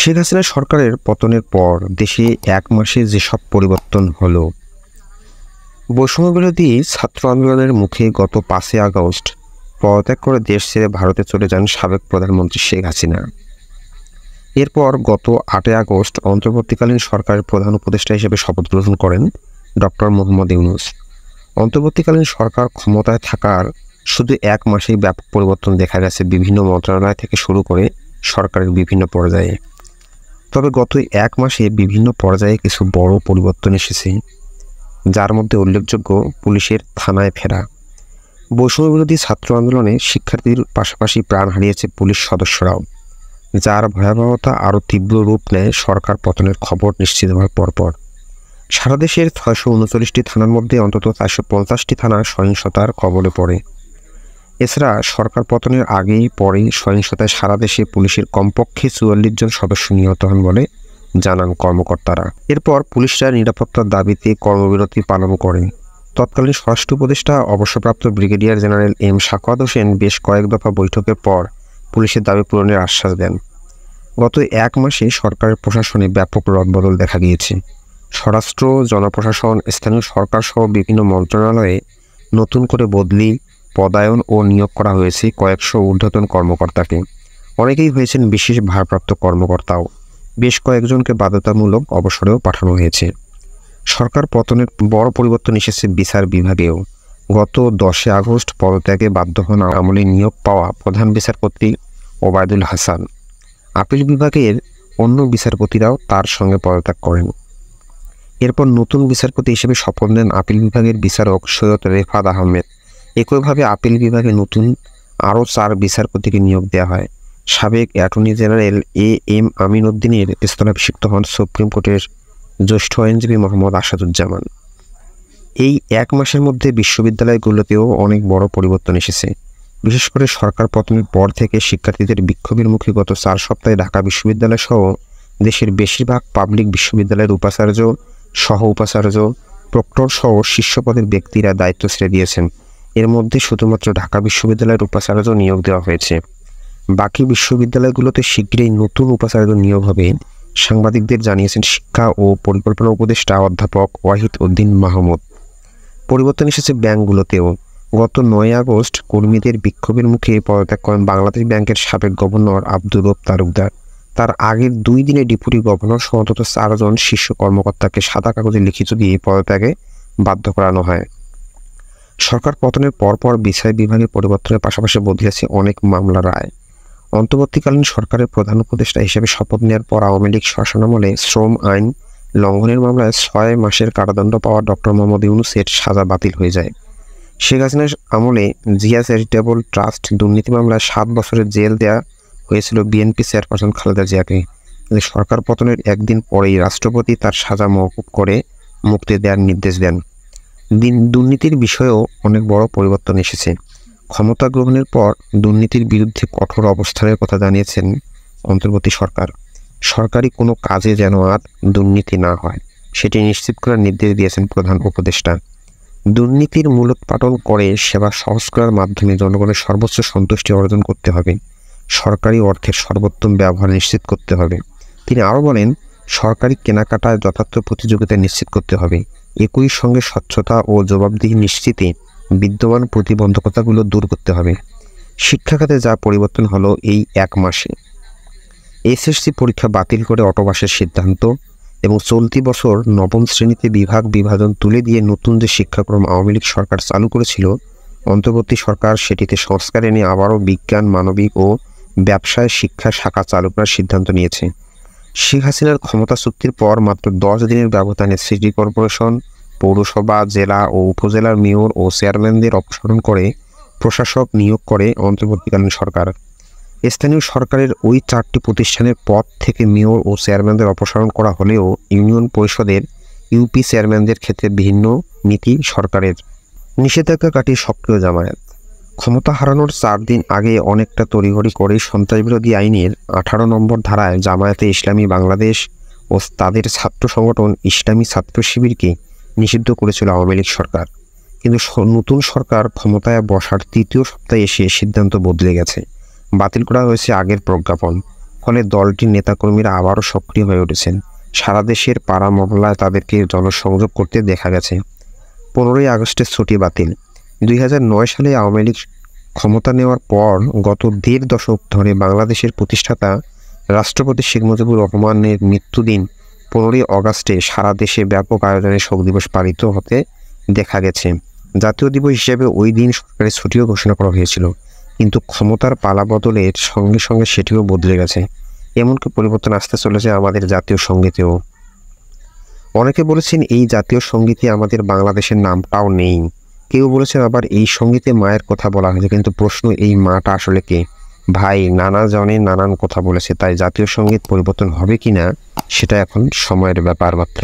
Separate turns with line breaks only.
শেখ হাসিনা সরকারের পতনের পর দেশে এক মাসে যেসব পরিবর্তন হলো। বৈষম্যবিরোধী ছাত্র আন্দোলনের মুখে গত 5ই আগস্ট পদত্যাগ করে দেশ ছেড়ে ভারতে চলে যান সাবেক প্রধানমন্ত্রী শেখ হাসিনা। এরপর গত 8ই আগস্ট অন্তর্বর্তীকালীন সরকারের প্রধান উপদেষ্টা হিসেবে শপথ গ্রহণ করেন ডক্টর মোহাম্মদ ইউনূস। অন্তর্বর্তীকালীন সরকার ক্ষমতায় থাকার শুধু এক মাসেই ব্যাপক পরিবর্তন দেখা গেছে বিভিন্ন মন্ত্রণালয় থেকে শুরু করে সরকারের বিভিন্ন পর্যায়ে। তবে গত এক মাসে বিভিন্ন পর্যায়ে কিছু বড় পরিবর্তন এসেছে, যার মধ্যে উল্লেখযোগ্য পুলিশের থানায় ফেরা। বৈষম্যবিরোধী ছাত্র আন্দোলনে শিক্ষার্থীর পাশাপাশি প্রাণ হারিয়েছে পুলিশ সদস্যরাও, যার ভয়াবহতা আরও তীব্র রূপ নেয় সরকার পতনের খবর নিশ্চিত হওয়ার পরপর। সারা দেশের 639টি থানার মধ্যে অন্তত 450টি থানা সহিংসতার কবলে পড়ে। এছাড়া সরকার পতনের আগেই পরেই সহিংসতায় সারা দেশে পুলিশের কমপক্ষে 44 জন সদস্য নিহত হন বলে জানান কর্মকর্তারা। এরপর পুলিশরা নিরাপত্তার দাবিতে কর্মবিরতি পালন করে। তৎকালীন স্বরাষ্ট্র উপদেষ্টা অবসরপ্রাপ্ত brigadier general M Sakhawat Hossain বেশ কয়েক দফা বৈঠকের পর পুলিশের দাবি পূরণের আশ্বাস দেন। গত এক মাসে সরকারের প্রশাসনে ব্যাপক রদবদল দেখা গিয়েছে। স্বরাষ্ট্র, জনপ্রশাসন, স্থানীয় সরকার সহ বিভিন্ন মন্ত্রণালয়ে নতুন করে বদলি, পদায়ন ও নিয়োগ করা হয়েছে কয়েকশো ঊর্ধ্বতন কর্মকর্তাকে। অনেকেই হয়েছেন বিশেষ ভারপ্রাপ্ত কর্মকর্তাও। বেশ কয়েকজনকে বাধ্যতামূলক অবসরেও পাঠানো হয়েছে। সরকার পতনের বড় পরিবর্তন এসেছে বিচার বিভাগেও। গত 10 আগস্ট পদত্যাগে বাধ্য হন আমলে নিয়োগ পাওয়া প্রধান বিচারপতি ওবায়দুল হাসান। আপিল বিভাগের অন্য বিচারপতিরাও তার সঙ্গে পদত্যাগ করেন। এরপর নতুন বিচারপতি হিসেবে শপথ নেন আপিল বিভাগের বিচারক সৈয়দ রেফাত আহমেদ। একইভাবে আপিল বিভাগে নতুন আরও 4 বিচারপতিকে নিয়োগ দেওয়া হয়। সাবেক অ্যাটর্নি জেনারেল এম আমিন উদ্দিনের স্থলাভিষিক্ত হন সুপ্রিম কোর্টের জ্যেষ্ঠ আইনজীবী মোহাম্মদ আসাদুজ্জামান। এই এক মাসের মধ্যে বিশ্ববিদ্যালয়গুলোতেও অনেক বড় পরিবর্তন এসেছে। বিশেষ করে সরকার পতনের পর থেকে শিক্ষার্থীদের বিক্ষোভের মুখে গত 4 সপ্তাহে ঢাকা বিশ্ববিদ্যালয় সহ দেশের বেশিরভাগ পাবলিক বিশ্ববিদ্যালয়ের উপাচার্য, সহ উপাচার্য, প্রক্টর সহ শীর্ষ পদের ব্যক্তিরা দায়িত্ব ছেড়ে দিয়েছেন। এর মধ্যে শুধুমাত্র ঢাকা বিশ্ববিদ্যালয়ের উপাচার্য নিয়োগ দেওয়া হয়েছে। বাকি বিশ্ববিদ্যালয়গুলোতে শীঘ্রই নতুন উপাচার্য নিয়োগ হবে, সাংবাদিকদের জানিয়েছেন শিক্ষা ও পরিকল্পনা উপদেষ্টা অধ্যাপক ওয়াহিদ উদ্দিন মাহমুদ। পরিবর্তন এসেছে ব্যাংকগুলোতেও। গত 9 আগস্ট কর্মীদের বিক্ষোভের মুখে পদত্যাগ করেন বাংলাদেশ ব্যাংকের সাবেক গভর্নর আব্দুর রব তালুকদার। তার আগের 2 দিনে ডেপুটি গভর্নর সহ অন্তত 4 জন শীর্ষ কর্মকর্তাকে সাদা কাগজে লিখিত দিয়ে পদত্যাগে বাধ্য করানো হয়। সরকার পতনের পরপর বিচার বিভাগের পরিবর্তনের পাশাপাশি বদলেছে অনেক মামলার রায়। অন্তর্বর্তীকালীন সরকারের প্রধান উপদেষ্টা হিসেবে শপথ নেওয়ার পর আওয়ামী লীগ শাসনামলে শ্রম আইন লঙ্ঘনের মামলায় 6 মাসের কারাদণ্ড পাওয়া ডক্টর মোহাম্মদ ইউনূসের সাজা বাতিল হয়ে যায়। শেখ হাসিনার আমলে জিয়া চ্যারিটেবল ট্রাস্ট দুর্নীতি মামলায় 7 বছরের জেল দেওয়া হয়েছিল বিএনপি চেয়ারপারসন খালেদা জিয়াকে। সরকার পতনের একদিন পরেই রাষ্ট্রপতি তার সাজা মওকুফ করে মুক্তি দেওয়ার নির্দেশ দেন। দুর্নীতির বিষয়েও অনেক বড় পরিবর্তন এসেছে। ক্ষমতা গ্রহণের পর দুর্নীতির বিরুদ্ধে কঠোর অবস্থানের কথা জানিয়েছেন অন্তর্বর্তী সরকার। সরকারি কোনো কাজে যেন আর দুর্নীতি না হয়, সেটি নিশ্চিত করার নির্দেশ দিয়েছেন প্রধান উপদেষ্টা। দুর্নীতির মূলোৎপাটন করে সেবা সহজ করার মাধ্যমে জনগণের সর্বোচ্চ সন্তুষ্টি অর্জন করতে হবে। সরকারি অর্থের সর্বোত্তম ব্যবহার নিশ্চিত করতে হবে। তিনি আরও বলেন, সরকারি কেনাকাটায় যথার্থ প্রতিযোগিতা নিশ্চিত করতে হবে। একই সঙ্গে স্বচ্ছতা ও জবাবদিহি নিশ্চিতে বিদ্যমান প্রতিবন্ধকতাগুলো দূর করতে হবে। শিক্ষা খাতে যা পরিবর্তন হলো এই এক মাসে, এসএসসি পরীক্ষা বাতিল করে অটোপাসের সিদ্ধান্ত এবং চলতি বছর 9ম শ্রেণীতে বিভাগ বিভাজন তুলে দিয়ে নতুন যে শিক্ষাক্রম আওয়ামী লীগ সরকার চালু করেছিল, অন্তর্বর্তী সরকার সেটিতে সংস্কার এনে আবারও বিজ্ঞান, মানবিক ও ব্যবসায় শিক্ষা শাখা চালু করার সিদ্ধান্ত নিয়েছে। শেখ হাসিনার ক্ষমতা চুক্তির পর মাত্র 10 দিনের ব্যবধানে সিটি কর্পোরেশন, পৌরসভা, জেলা ও উপজেলার মেয়র ও চেয়ারম্যানদের অপসারণ করে প্রশাসক নিয়োগ করে অন্তর্বর্তীকালীন সরকার। স্থানীয় সরকারের ওই 4টি প্রতিষ্ঠানের পদ থেকে মেয়র ও চেয়ারম্যানদের অপসারণ করা হলেও ইউনিয়ন পরিষদের ইউপি চেয়ারম্যানদের ক্ষেত্রে ভিন্ন নীতি সরকারের। নিষেধাজ্ঞা কাটিয়ে সক্রিয় জামায়াত। ক্ষমতা হারানোর 4 দিন আগে অনেকটা তড়িঘড়ি করে সন্ত্রাসবিরোধী আইনের 18 নম্বর ধারায় জামায়াতে ইসলামী বাংলাদেশ ও তাদের ছাত্র সংগঠন ইসলামী ছাত্র শিবিরকে নিষিদ্ধ করেছিল আওয়ামী লীগ সরকার। কিন্তু নতুন সরকার ক্ষমতায় বসার 3য় সপ্তাহে এসে সিদ্ধান্ত বদলে গেছে। বাতিল করা হয়েছে আগের প্রজ্ঞাপন। ফলে দলটির নেতাকর্মীরা আবারও সক্রিয় হয়ে উঠেছেন। সারা দেশের পাড়া মহল্লায় তাদেরকে জনসংযোগ করতে দেখা গেছে। 15ই আগস্টের ছুটি বাতিল। 2009 সালে আওয়ামী লীগ ক্ষমতা নেওয়ার পর গত 1.5 দশক ধরে বাংলাদেশের প্রতিষ্ঠাতা রাষ্ট্রপতি শেখ মুজিবুর রহমানের মৃত্যুদিন 15ই আগস্টে সারা দেশে ব্যাপক আয়োজনে শোক দিবস পালিত হতে দেখা গেছে। জাতীয় দিবস হিসেবে ওই দিন সরকারি ছুটিও ঘোষণা করা হয়েছিল, কিন্তু ক্ষমতার পালাবদলের সঙ্গে সঙ্গে সেটিও বদলে গেছে। এমনকি পরিবর্তন আসতে চলেছে আমাদের জাতীয় সঙ্গীতেও। অনেকে বলেছেন এই জাতীয় সঙ্গীতে আমাদের বাংলাদেশের নামটাও নেই। কেউ বলেছেন আবার এই সঙ্গীতে মায়ের কথা বলা হয়েছে, কিন্তু প্রশ্ন, এই মাটা আসলে কে? ভাই, নানা জনে নানান কথা বলেছে, তাই জাতীয় সঙ্গীত পরিবর্তন হবে কিনা সেটা এখন সময়ের ব্যাপার মাত্র।